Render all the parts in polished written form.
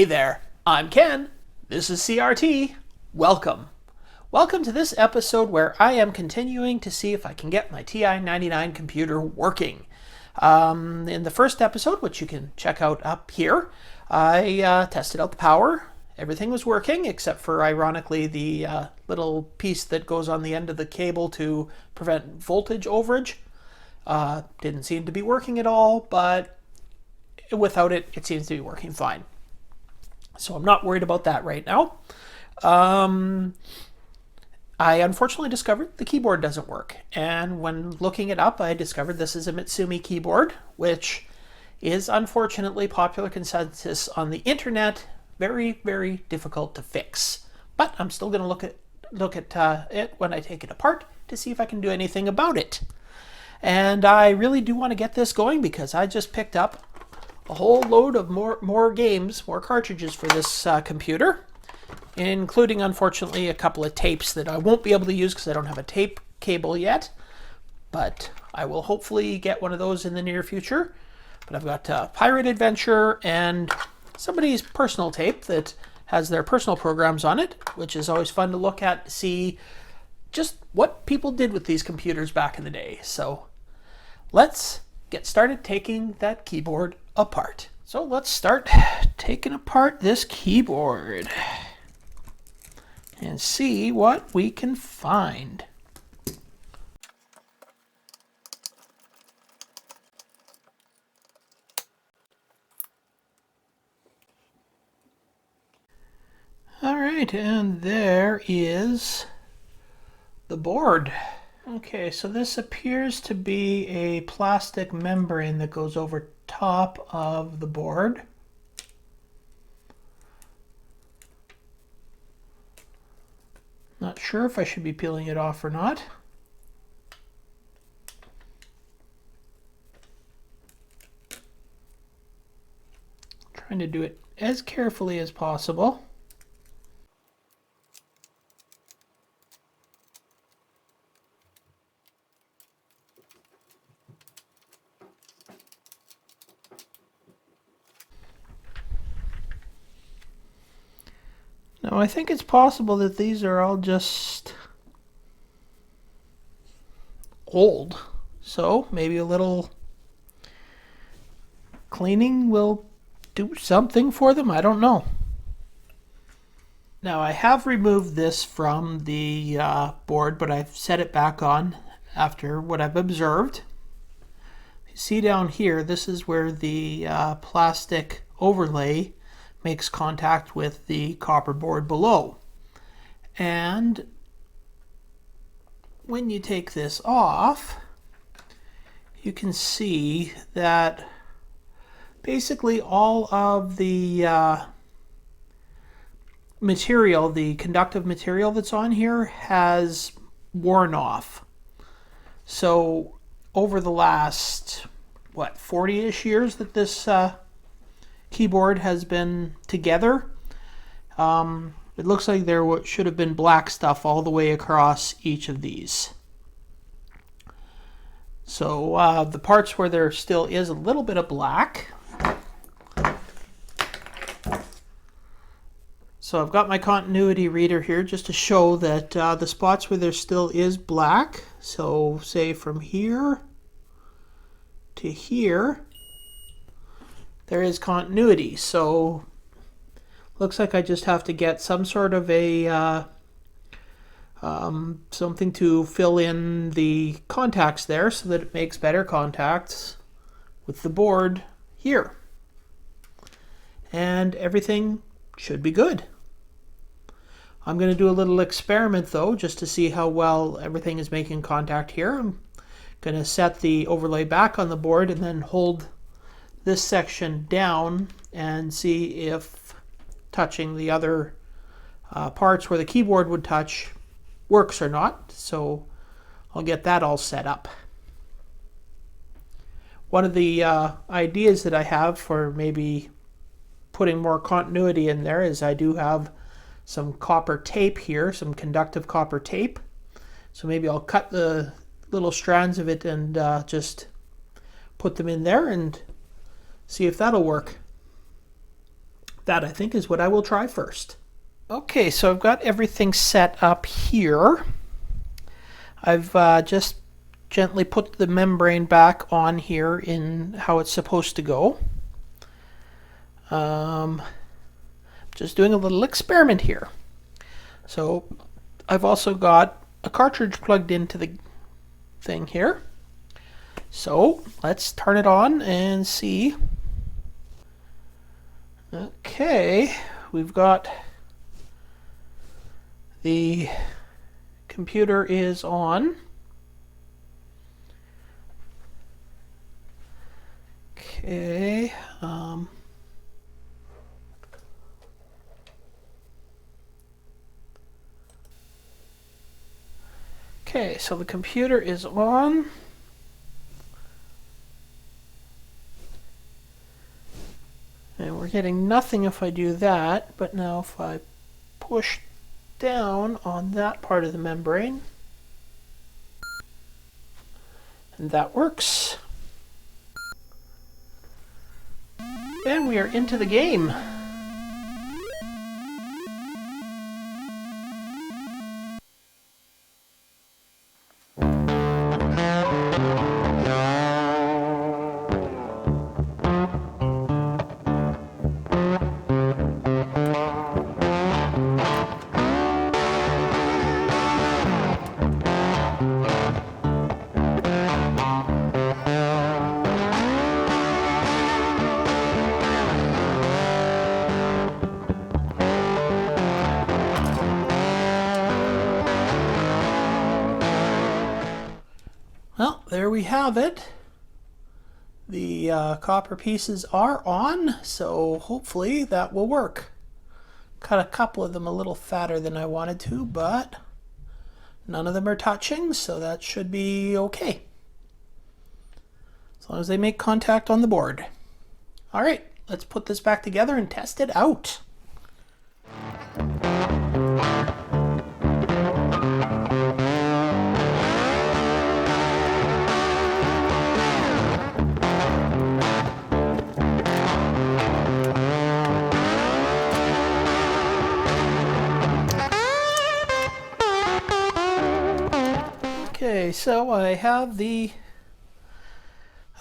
Hey there, I'm Ken. This is CRT. Welcome. Welcome to this episode where I am continuing to see if I can get my TI99 computer working. In the first episode, which you can check out up here, I tested out the power. Everything was working except for, ironically, the little piece that goes on the end of the cable to prevent voltage overage. Didn't seem to be working at all, but without it, it seems to be working fine. So I'm not worried about that right now. I unfortunately discovered the keyboard doesn't work. And when looking it up, I discovered this is a MITSUMI keyboard, which is unfortunately popular consensus on the internet. Very, very difficult to fix. But I'm still going to look at it when I take it apart to see if I can do anything about it. And I really do want to get this going because I just picked up a whole load of more games, more cartridges for this computer, including, unfortunately, a couple of tapes that I won't be able to use because I don't have a tape cable yet. But I will hopefully get one of those in the near future. But I've got Pirate Adventure and somebody's personal tape that has their personal programs on it, which is always fun to look at to see just what people did with these computers back in the day. So let's get started taking that keyboard apart. So let's start taking apart this keyboard and see what we can find. All right, and there is the board. Okay, so this appears to be a plastic membrane that goes over top of the board. Not sure if I should be peeling it off or not. Trying to do it as carefully as possible. Now, I think it's possible that these are all just old, so maybe a little cleaning will do something for them. I don't know. Now, I have removed this from the board, but I've set it back on after what I've observed. You see down here, this is where the plastic overlay makes contact with the copper board below. And when you take this off, you can see that basically all of the material, the conductive material that's on here, has worn off. So over the last, 40-ish years that this keyboard has been together, it looks like there should have been black stuff all the way across each of these. So the parts where there still is a little bit of black. So I've got my continuity reader here just to show that the spots where there still is black, so say from here to here, there is continuity. So looks like I just have to get some sort of a something to fill in the contacts there so that it makes better contacts with the board here. And everything should be good. I'm going to do a little experiment though, just to see how well everything is making contact here. I'm going to set the overlay back on the board and then hold this section down and see if touching the other parts where the keyboard would touch works or not. So I'll get that all set up. One of the ideas that I have for maybe putting more continuity in there is I do have some copper tape here, some conductive copper tape. So maybe I'll cut the little strands of it and just put them in there and see if that'll work. That, I think, is what I will try first. Okay, so I've got everything set up here. I've just gently put the membrane back on here in how it's supposed to go. Just doing a little experiment here. So I've also got a cartridge plugged into the thing here. So let's turn it on and see. Okay, we've got the computer is on. Okay. Okay, so the computer is on. And we're getting nothing if I do that, but now if I push down on that part of the membrane, and that works. And we are into the game. Well, there we have it. The copper pieces are on, so hopefully that will work. Cut a couple of them a little fatter than I wanted to, but none of them are touching, so that should be okay. As long as they make contact on the board. All right, let's put this back together and test it out. Okay, so I have the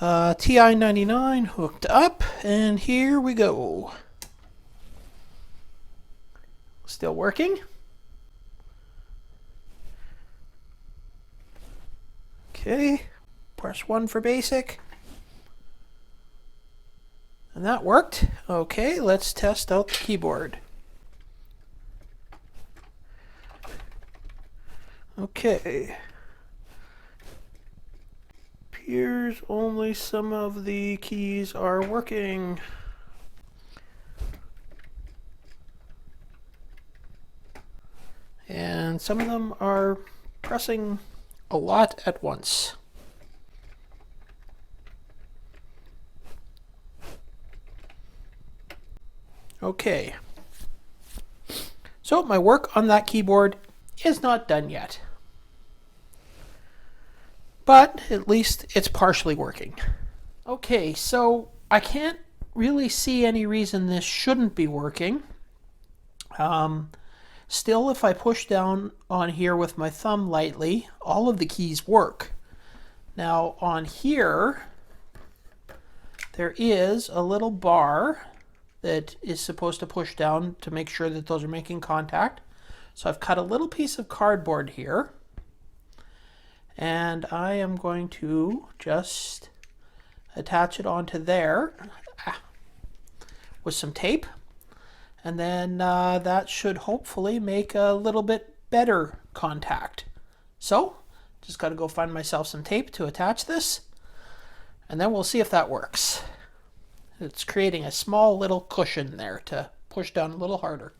TI99 hooked up, and here we go. Still working. Okay, press 1 for basic. And that worked. Okay, let's test out the keyboard. Okay. Appears only some of the keys are working. And some of them are pressing a lot at once. Okay. So my work on that keyboard is not done yet. But at least it's partially working. Okay, so I can't really see any reason this shouldn't be working. Still, if I push down on here with my thumb lightly, all of the keys work. Now on here, there is a little bar that is supposed to push down to make sure that those are making contact. So I've cut a little piece of cardboard here. And I am going to just attach it onto there with some tape. And then that should hopefully make a little bit better contact. So, just got to go find myself some tape to attach this. And then we'll see if that works. It's creating a small little cushion there to push down a little harder.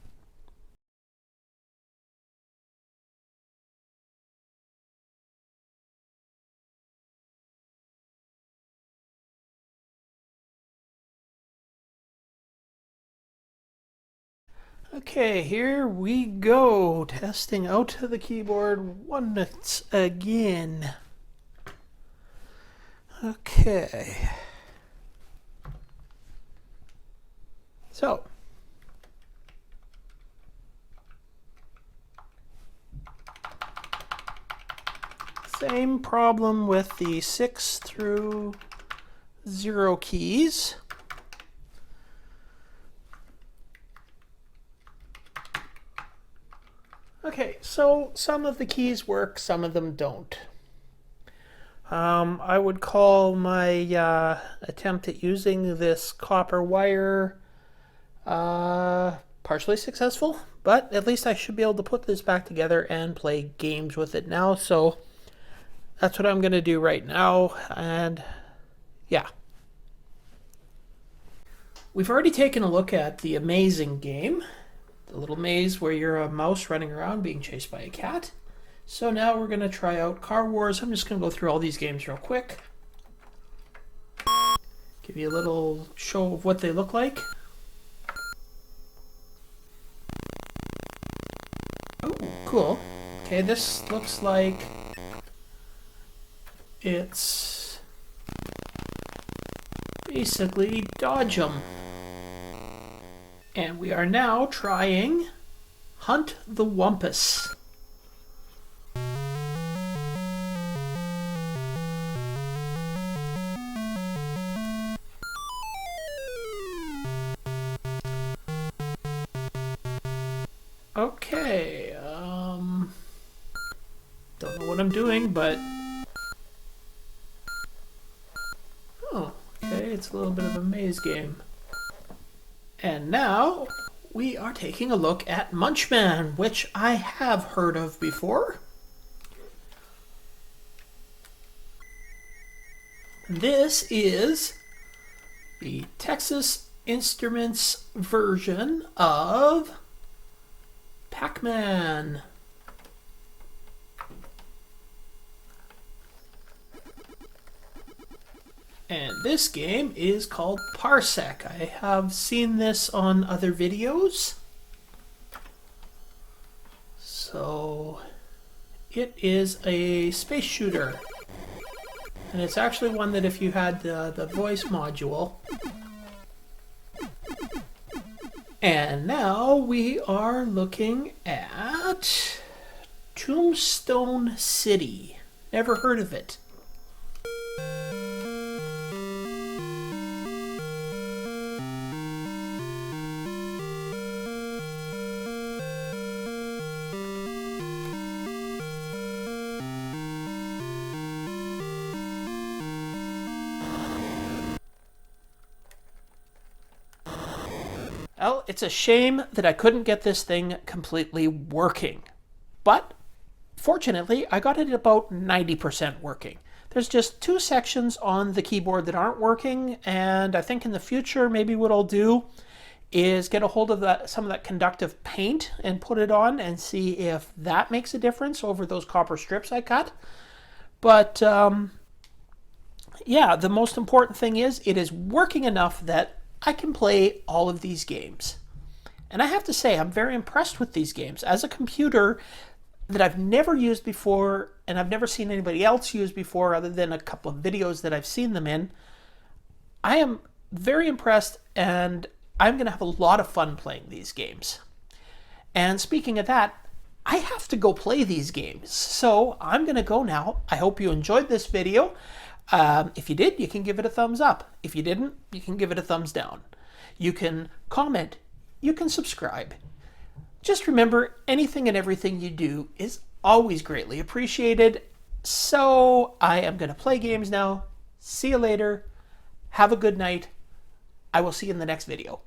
Okay, here we go, testing out the keyboard once again. Okay. So, Same problem with the 6 through 0 keys. Okay, so some of the keys work, some of them don't. I would call my attempt at using this copper wire partially successful, but at least I should be able to put this back together and play games with it now. So that's what I'm going to do right now, and yeah. We've already taken a look at the amazing game, the little maze where you're a mouse running around being chased by a cat. So now we're going to try out Car Wars. I'm just going to go through all these games real quick. Give you a little show of what they look like. Oh, cool. Okay, this looks like it's basically dodge 'em. And we are now trying Hunt the Wumpus. Okay, don't know what I'm doing, but oh, okay, it's a little bit of a maze game. And now we are taking a look at Munchman, which I have heard of before. This is the Texas Instruments version of Pac-Man. And this game is called Parsec. I have seen this on other videos. So it is a space shooter. And it's actually one that if you had the voice module. And now we are looking at Tombstone City. Never heard of it. Well, it's a shame that I couldn't get this thing completely working. But fortunately, I got it at about 90% working. There's just 2 sections on the keyboard that aren't working, and I think in the future, maybe what I'll do is get a hold of some of that conductive paint and put it on and see if that makes a difference over those copper strips I cut. But yeah, the most important thing is it is working enough that I can play all of these games. And I have to say, I'm very impressed with these games. As a computer that I've never used before, and I've never seen anybody else use before other than a couple of videos that I've seen them in, I am very impressed, and I'm going to have a lot of fun playing these games. And speaking of that, I have to go play these games. So I'm going to go now. I hope you enjoyed this video. If you did, you can give it a thumbs up. If you didn't, you can give it a thumbs down. You can comment. You can subscribe. Just remember, anything and everything you do is always greatly appreciated. So I am going to play games now. See you later. Have a good night. I will see you in the next video.